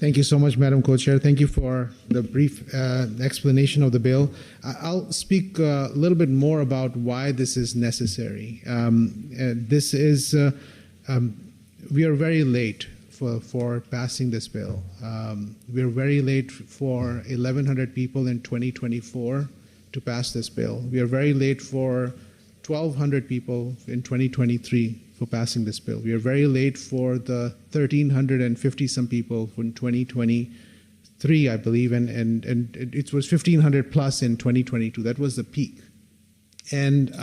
Thank you so much, Madam Co-Chair. Thank you for the brief explanation of the bill. I'll speak a little bit more about why this is necessary. We are very late for passing this bill. We are very late for 1,100 people in 2024 to pass this bill. We are very late for 1,200 people in 2023 for passing this bill. We are very late for the 1,350 some people in 2023, I believe, and it was 1,500 plus in 2022. That was the peak. And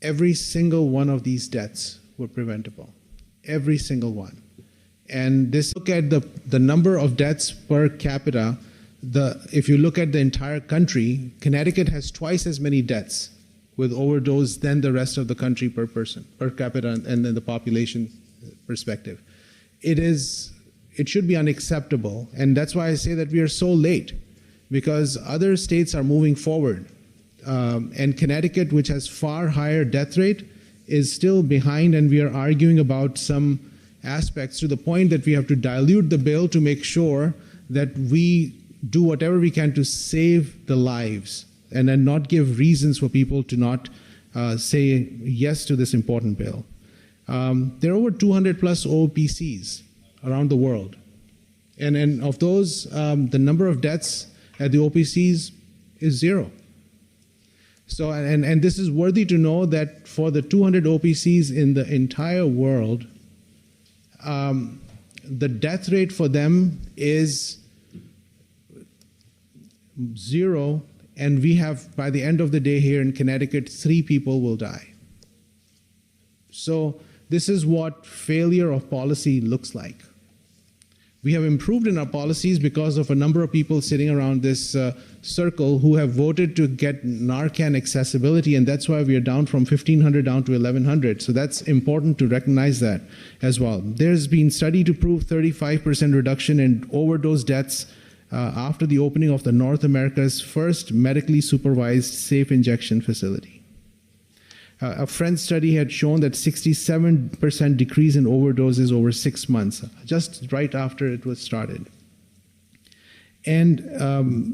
every single one of these deaths were preventable. Every single one. And look at the number of deaths per capita. If you look at the entire country, Connecticut has twice as many deaths with overdose than the rest of the country per person, per capita, and then the population perspective. It should be unacceptable, and that's why I say that we are so late, because other states are moving forward, and Connecticut, which has far higher death rate, is still behind, and we are arguing about some aspects to the point that we have to dilute the bill to make sure that we do whatever we can to save the lives and then not give reasons for people to not say yes to this important bill. There are over 200 plus OPCs around the world. And of those, the number of deaths at the OPCs is 0. So, and this is worthy to know that for the 200 OPCs in the entire world, the death rate for them is 0, and we have, by the end of the day here in Connecticut, 3 people will die. So this is what failure of policy looks like. We have improved in our policies because of a number of people sitting around this circle who have voted to get Narcan accessibility, and that's why we are down from 1,500 down to 1,100. So that's important to recognize that as well. There's been study to prove 35% reduction in overdose deaths after the opening of the North America's first medically supervised safe injection facility. A French study had shown that 67% decrease in overdoses over 6 months, just right after it was started. And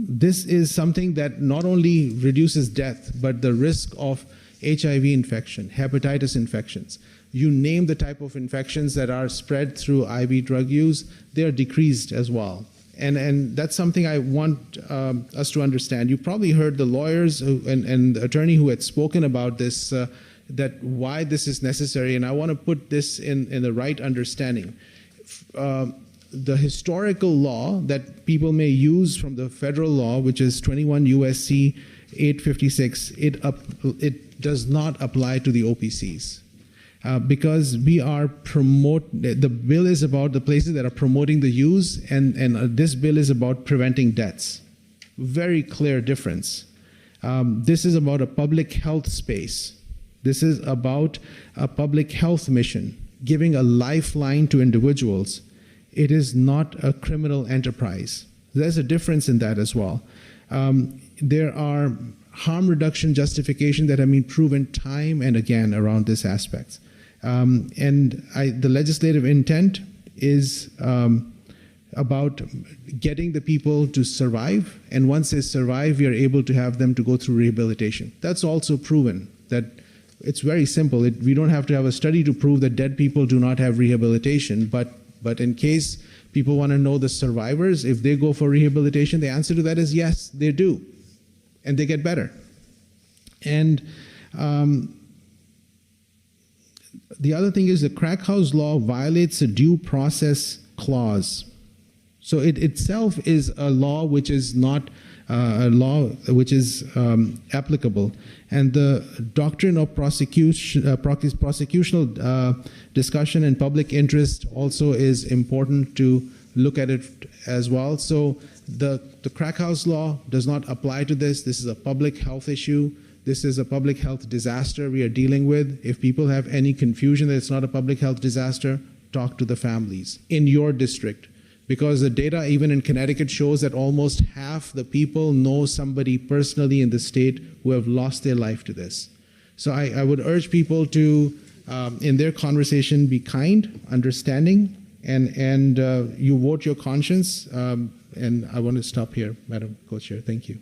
this is something that not only reduces death, but the risk of HIV infection, hepatitis infections. You name the type of infections that are spread through IV drug use, they are decreased as well. And that's something I want us to understand. You probably heard the lawyers and the attorney who had spoken about this, that why this is necessary, and I want to put this in the right understanding. The historical law that people may use from the federal law, which is 21 USC 856, it does not apply to the OPCs. Because we are the bill is about the places that are promoting the use, and this bill is about preventing deaths. Very clear difference. This is about a public health space. This is about a public health mission, giving a lifeline to individuals. It is not a criminal enterprise. There's a difference in that as well. There are harm reduction justifications that have been proven time and again around this aspect. The legislative intent is about getting the people to survive, and once they survive, we are able to have them to go through rehabilitation. That's also proven that it's very simple. We don't have to have a study to prove that dead people do not have rehabilitation, but in case people want to know the survivors, if they go for rehabilitation, the answer to that is yes, they do, and they get better. And the other thing is the crack house law violates a due process clause. So it itself is a law which is not a law which is applicable. And the doctrine of prosecutional discussion and public interest also is important to look at it as well. So the crack house law does not apply to this. This is a public health issue. This is a public health disaster we are dealing with. If people have any confusion that it's not a public health disaster, talk to the families in your district. Because the data even in Connecticut shows that almost half the people know somebody personally in the state who have lost their life to this. So I would urge people to, in their conversation, be kind, understanding, and you vote your conscience. And I want to stop here, Madam Co-Chair. Thank you.